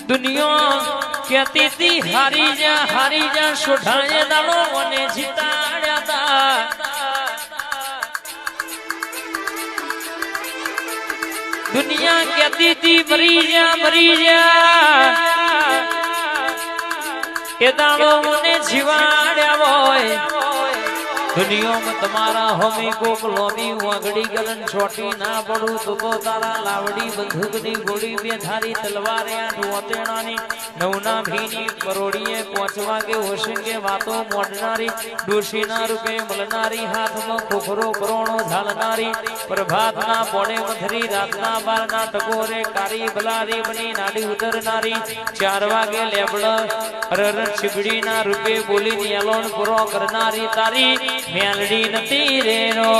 दुनिया कहती थी हारी जा सुधाए दाड़ो मने जीताड्या ता दुनिया कहती थी मरी जा के दाड़ो मने जीवाड्या होय दुनिया में तुम्हारा होमी कोक लोमी वागड़ी गलन छोटी ना पड़ू तो तारा लावड़ी बंदूक नी गोली में धारी तलवार या ढोतेणानी नवना भीनी करोड़िए पहुंचवा के होशंगे बातों मोड़नारी डोशी ना रुपए मलनारी हाथ में खोखरो करोड़ो झालनारी प्रभात ना बोड़े मधरी रात ना बार ना टकोरे कारी बलारी बनी नाडी उतरनारी 4 वागे लेबड़ रर छिबड़ी ना रुपए बोली नियलोन पुरो करनारी तारी मेलडी नती रे रो